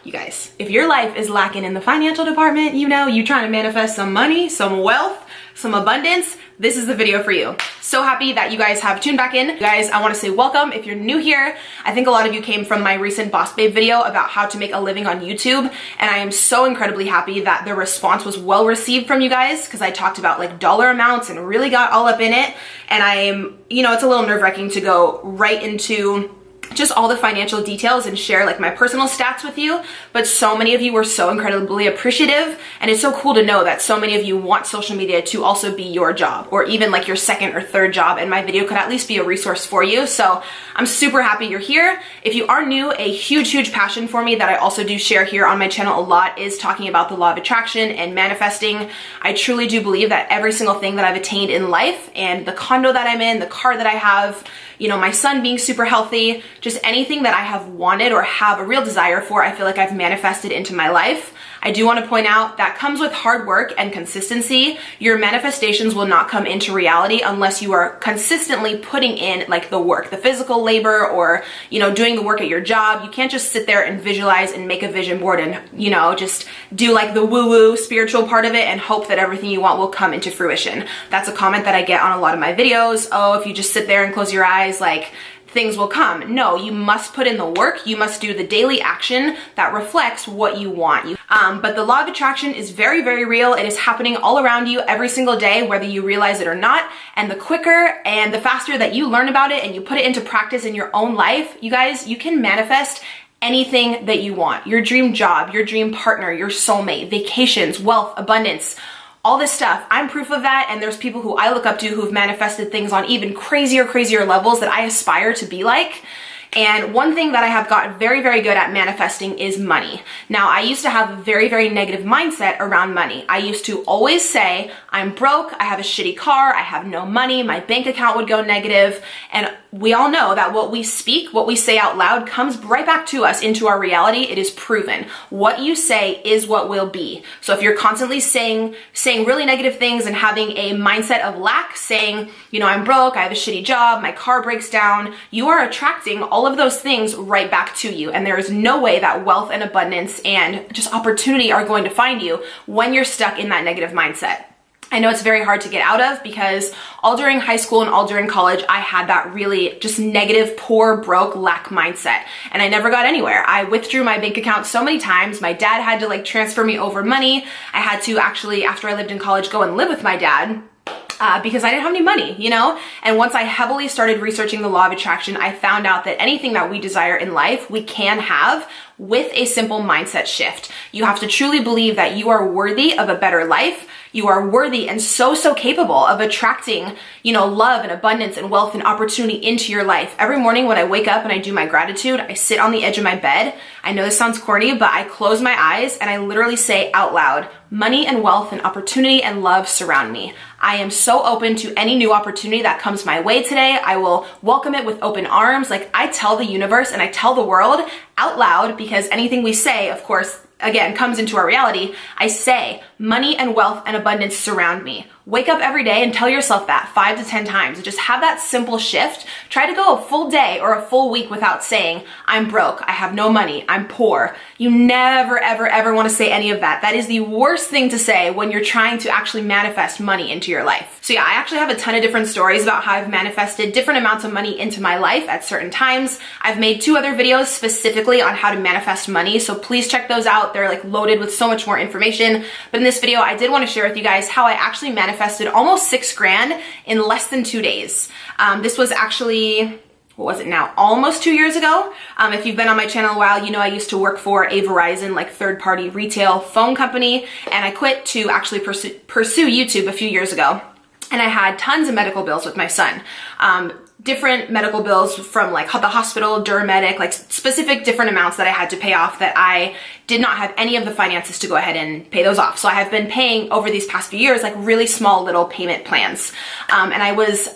you guys, if your life is lacking in the financial department, you know, you trying to manifest some money, some wealth, some abundance, this is the video for you. So happy that you guys have tuned back in. You guys, I want to say welcome. If you're new here, I think a lot of you came from my recent Boss Babe video about how to make a living on YouTube. And I am so incredibly happy that the response was well received from you guys, because I talked about like dollar amounts and really got all up in it. And I'm, you know, it's a little nerve-wracking to go right into just all the financial details and share like my personal stats with you, but so many of you were so incredibly appreciative, and it's so cool to know that so many of you want social media to also be your job, or even like your second or third job, and my video could at least be a resource for you. So I'm super happy you're here. If you are new, a huge passion for me that I also do share here on my channel a lot is talking about the law of attraction and manifesting. I truly do believe that every single thing that I've attained in life, and the condo that I'm in, the car that I have, you know, my son being super healthy, just anything that I have wanted or have a real desire for, I feel like I've manifested into my life. I do want to point out that comes with hard work and consistency. Your manifestations will not come into reality unless you are consistently putting in like the work, the physical labor, or, you know, doing the work at your job. You can't just sit there and visualize and make a vision board and, you know, just do like the woo-woo spiritual part of it and hope that everything you want will come into fruition. That's a comment that I get on a lot of my videos. Oh, if you just sit there and close your eyes, like, things will come. No, you must put in the work. You must do the daily action that reflects what you want. But the law of attraction is very real. It is happening all around you every single day, whether you realize it or not. And the quicker and the faster that you learn about it and you put it into practice in your own life, you guys, you can manifest anything that you want. Your dream job, your dream partner, your soulmate, vacations, wealth, abundance, all this stuff. I'm proof of that, and there's people who I look up to who've manifested things on even crazier levels that I aspire to be like. And one thing that I have got very good at manifesting is money. Now, I used to have a very negative mindset around money. I used to always say, I'm broke, I have a shitty car, I have no money, my bank account would go negative. And we all know that what we speak, what we say out loud, comes right back to us into our reality. It is proven. What you say is what will be. So if you're constantly saying really negative things and having a mindset of lack, saying, you know, I'm broke, I have a shitty job, my car breaks down, you are attracting all of those things right back to you. And there is no way that wealth and abundance and just opportunity are going to find you when you're stuck in that negative mindset. I know it's very hard to get out of, because all during high school and all during college, I had that really just negative, poor, broke, lack mindset. And I never got anywhere. I withdrew my bank account so many times. My dad had to like transfer me over money. I had to actually, after I lived in college, go and live with my dad. Because I didn't have any money, you know? And once I heavily started researching the law of attraction, I found out that anything that we desire in life, we can have with a simple mindset shift. You have to truly believe that you are worthy of a better life. You are worthy and so capable of attracting, you know, love and abundance and wealth and opportunity into your life. Every morning when I wake up and I do my gratitude, I sit on the edge of my bed. I know this sounds corny, but I close my eyes and I literally say out loud, money and wealth and opportunity and love surround me. I am so open to any new opportunity that comes my way today. I will welcome it with open arms. Like, I tell the universe and I tell the world out loud, because anything we say, of course, again, comes into our reality. I say, money and wealth and abundance surround me. Wake up every day and tell yourself that 5 to 10 times. Just have that simple shift. Try to go a full day or a full week without saying, I'm broke, I have no money, I'm poor. You never, ever want to say any of that. That is the worst thing to say when you're trying to actually manifest money into your life. So yeah, I actually have a ton of different stories about how I've manifested different amounts of money into my life at certain times. I've made 2 other videos specifically on how to manifest money, so please check those out. They're like loaded with so much more information. But in this video, I did want to share with you guys how I actually manifested almost 6 grand in less than 2 days. This was actually, what was it now? Almost 2 years ago. If you've been on my channel a while, you know I used to work for a Verizon like third-party retail phone company, and I quit to actually pursue YouTube a few years ago. And I had tons of medical bills with my son. Different medical bills from like the hospital, Duromedic, like specific different amounts that I had to pay off that I did not have any of the finances to go ahead and pay those off. So I have been paying over these past few years like really small little payment plans. And I believe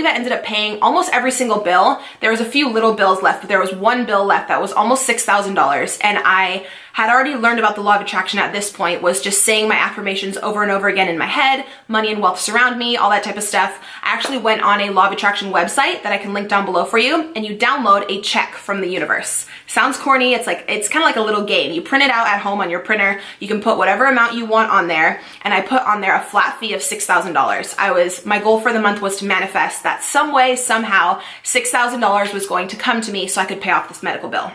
I ended up paying almost every single bill. There was a few little bills left, but there was one bill left that was almost $6,000. And I had already learned about the law of attraction at this point, was just saying my affirmations over and over again in my head, money and wealth surround me, all that type of stuff. I actually went on a law of attraction website that I can link down below for you, and you download a check from the universe. Sounds corny. It's kind of like a little game. You print it out at home on your printer. You can put whatever amount you want on there, and I put on there a flat fee of $6,000. My goal for the month was to manifest that some way, somehow, $6,000 was going to come to me so I could pay off this medical bill,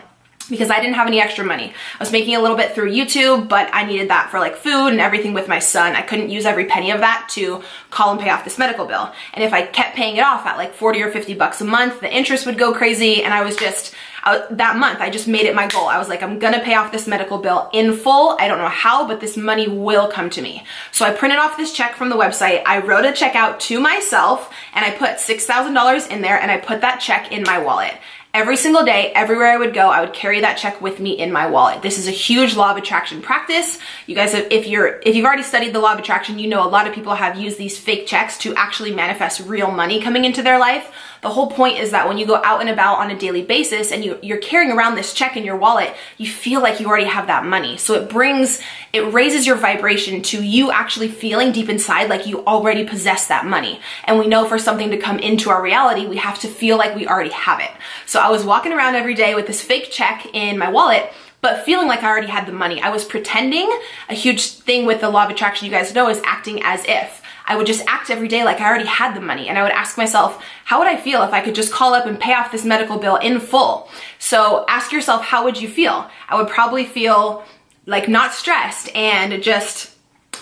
because I didn't have any extra money. I was making a little bit through YouTube, but I needed that for like food and everything with my son. I couldn't use every penny of that to call and pay off this medical bill. And if I kept paying it off at like 40 or 50 bucks a month, the interest would go crazy. And that month, I just made it my goal. I was like, I'm gonna pay off this medical bill in full. I don't know how, but this money will come to me. So I printed off this check from the website. I wrote a check out to myself, and I put $6,000 in there, and I put that check in my wallet. Every single day, everywhere I would go, I would carry that check with me in my wallet. This is a huge law of attraction practice. You guys, if you've already studied the law of attraction, you know a lot of people have used these fake checks to actually manifest real money coming into their life. The whole point is that when you go out and about on a daily basis and you're carrying around this check in your wallet, you feel like you already have that money. So it raises your vibration to you actually feeling deep inside like you already possess that money. And we know for something to come into our reality, we have to feel like we already have it. So I was walking around every day with this fake check in my wallet, but feeling like I already had the money. I was pretending. A huge thing with the law of attraction, you guys know, is acting as if. I would just act every day like I already had the money, and I would ask myself, how would I feel if I could just call up and pay off this medical bill in full? So ask yourself, how would you feel? I would probably feel like not stressed and just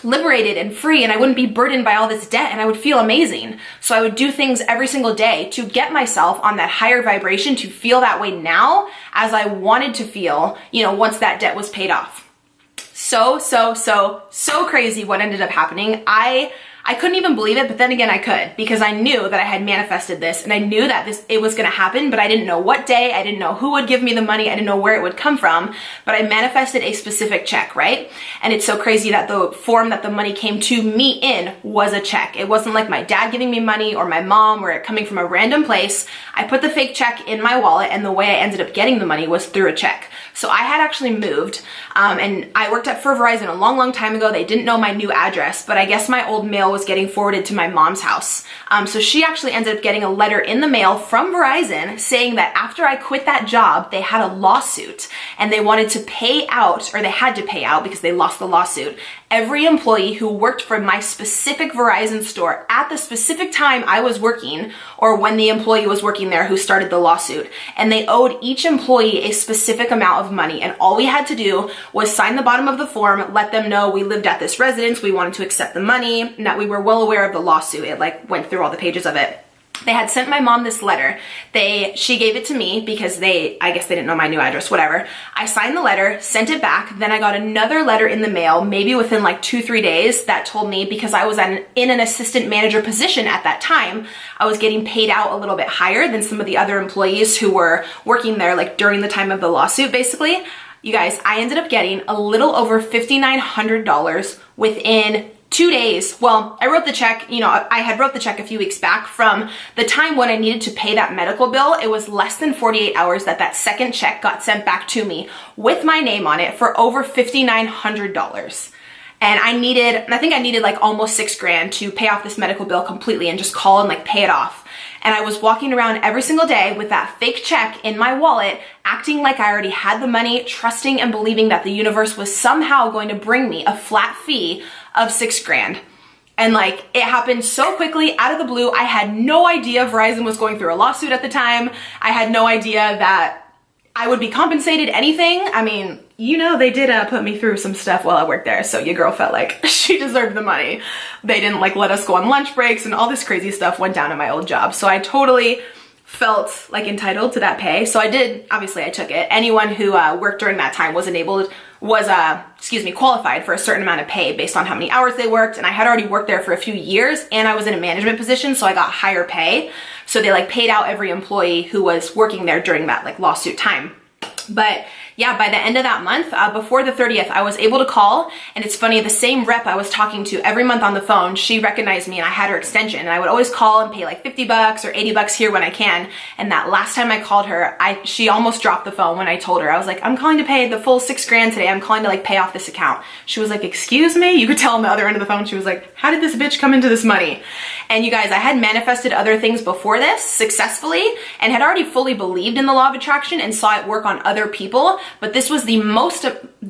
liberated and free, and I wouldn't be burdened by all this debt, and I would feel amazing. So I would do things every single day to get myself on that higher vibration, to feel that way now as I wanted to feel, once that debt was paid off. So crazy what ended up happening. I couldn't even believe it, but then again I could, because I knew that I had manifested this, and I knew that it was gonna happen, but I didn't know what day, I didn't know who would give me the money, I didn't know where it would come from, but I manifested a specific check, right? And it's so crazy that the form that the money came to me in was a check. It wasn't like my dad giving me money or my mom or it coming from a random place. I put the fake check in my wallet, and the way I ended up getting the money was through a check. So I had actually moved, and I worked for Verizon a long time ago. They didn't know my new address, but I guess my old mail was getting forwarded to my mom's house. So she actually ended up getting a letter in the mail from Verizon saying that after I quit that job, they had a lawsuit, and they wanted to pay out, or they had to pay out because they lost the lawsuit, every employee who worked for my specific Verizon store at the specific time I was working, or when the employee was working there who started the lawsuit. And they owed each employee a specific amount of money, and all we had to do was sign the bottom of the form, let them know we lived at this residence, we wanted to accept the money, and that we were well aware of the lawsuit. It went through all the pages of it. They had sent my mom this letter. She gave it to me because I guess they didn't know my new address, whatever. I signed the letter, sent it back. Then I got another letter in the mail, maybe within like 2-3 days, that told me, because I was in an assistant manager position at that time, I was getting paid out a little bit higher than some of the other employees who were working there like during the time of the lawsuit, basically. You guys, I ended up getting a little over $5,900 within 2 days. Well, I wrote the check, I had wrote the check a few weeks back. From the time when I needed to pay that medical bill, it was less than 48 hours that second check got sent back to me with my name on it for over $5,900. And I think I needed like almost $6,000 to pay off this medical bill completely and just call and like pay it off. And I was walking around every single day with that fake check in my wallet, acting like I already had the money, trusting and believing that the universe was somehow going to bring me a flat fee of $6,000. And like, it happened so quickly out of the blue. I had no idea Verizon was going through a lawsuit at the time. I had no idea that I would be compensated anything. I mean, they did put me through some stuff while I worked there, so your girl felt like she deserved the money. They didn't like let us go on lunch breaks, and all this crazy stuff went down in my old job. So I totally felt like entitled to that pay. So I did, obviously I took it. Anyone who worked during that time was qualified for a certain amount of pay based on how many hours they worked. And I had already worked there for a few years, and I was in a management position, so I got higher pay. So they like paid out every employee who was working there during that like lawsuit time. But yeah, by the end of that month, before the 30th, I was able to call. And it's funny, the same rep I was talking to every month on the phone, she recognized me and I had her extension. And I would always call and pay like 50 bucks or 80 bucks here when I can. And that last time I called her, she almost dropped the phone when I told her. I was like, I'm calling to pay the full $6,000 today. I'm calling to like pay off this account. She was like, excuse me? You could tell on the other end of the phone, she was like, how did this bitch come into this money? And you guys, I had manifested other things before this successfully and had already fully believed in the law of attraction and saw it work on other people. But this was the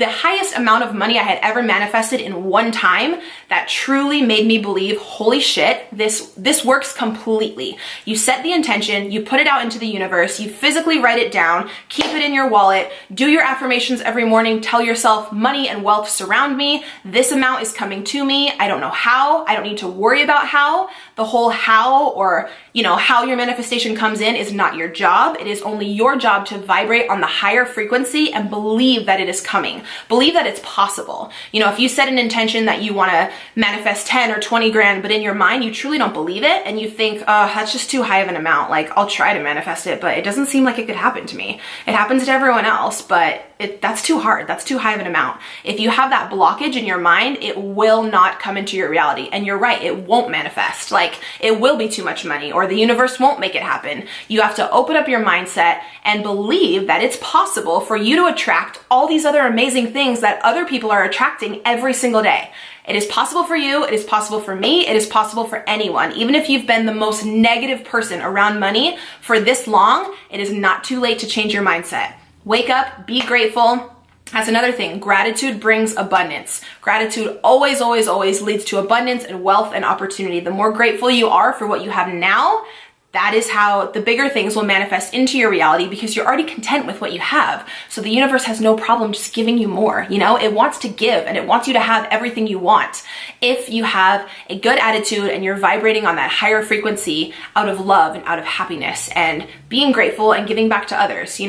highest amount of money I had ever manifested in one time that truly made me believe, holy shit, this works completely. You set the intention, you put it out into the universe, you physically write it down, keep it in your wallet, do your affirmations every morning, tell yourself money and wealth surround me, this amount is coming to me, I don't know how, I don't need to worry about how. The whole how, or how your manifestation comes in, is not your job. It is only your job to vibrate on the higher frequency and believe that it is coming. Believe that it's possible. If you set an intention that you want to manifest 10 or 20 grand, but in your mind you truly don't believe it and you think, oh, that's just too high of an amount, like I'll try to manifest it, but it doesn't seem like it could happen to me. It happens to everyone else, but that's too hard. That's too high of an amount. If you have that blockage in your mind, it will not come into your reality. And you're right, it won't manifest. Like, it will be too much money, or the universe won't make it happen. You have to open up your mindset and believe that it's possible for you to attract all these other amazing things that other people are attracting every single day. It is possible for you, it is possible for me, it is possible for anyone. Even if you've been the most negative person around money for this long, it is not too late to change your mindset. Wake up, be grateful. That's another thing. Gratitude brings abundance. Gratitude always, always, always leads to abundance and wealth and opportunity. The more grateful you are for what you have now, that is how the bigger things will manifest into your reality, because you're already content with what you have. So the universe has no problem just giving you more. It wants to give and it wants you to have everything you want. If you have a good attitude and you're vibrating on that higher frequency out of love and out of happiness and being grateful and giving back to others,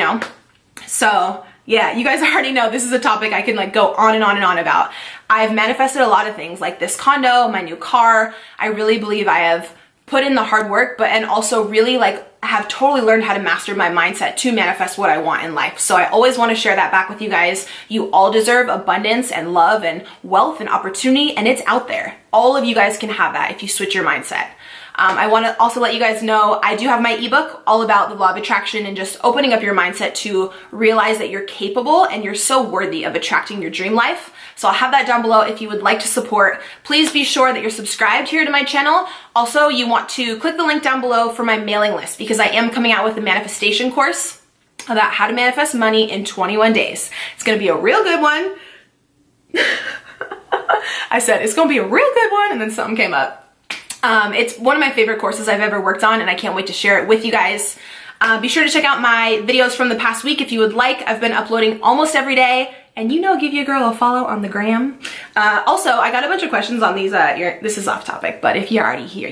So yeah, you guys already know this is a topic I can go on and on and on about. I've manifested a lot of things like this condo, my new car. I really believe I have put in the hard work, and also really have totally learned how to master my mindset to manifest what I want in life. So I always want to share that back with you guys. You all deserve abundance and love and wealth and opportunity, and it's out there. All of you guys can have that if you switch your mindset. I want to also let you guys know I do have my ebook all about the law of attraction and just opening up your mindset to realize that you're capable and you're so worthy of attracting your dream life. So I'll have that down below if you would like to support. Please be sure that you're subscribed here to my channel. Also, you want to click the link down below for my mailing list, because I am coming out with a manifestation course about how to manifest money in 21 days. It's going to be a real good one. I said it's going to be a real good one, and then something came up. It's one of my favorite courses I've ever worked on, and I can't wait to share it with you guys. Be sure to check out my videos from the past week if you would like. I've been uploading almost every day, and give your girl a follow on the gram. Also, I got a bunch of questions on these, this is off topic, but if you're already here,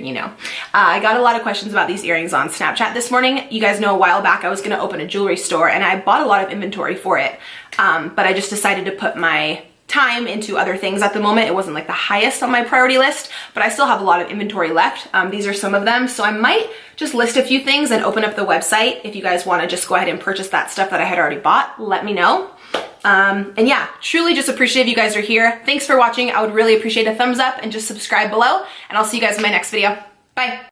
I got a lot of questions about these earrings on Snapchat this morning. You guys know a while back I was gonna open a jewelry store, and I bought a lot of inventory for it, but I just decided to put my time into other things at the moment. It wasn't the highest on my priority list, but I still have a lot of inventory left. These are some of them. So I might just list a few things and open up the website. If you guys want to just go ahead and purchase that stuff that I had already bought, let me know. And yeah, truly just appreciate if you guys are here. Thanks for watching. I would really appreciate a thumbs up and just subscribe below, and I'll see you guys in my next video. Bye.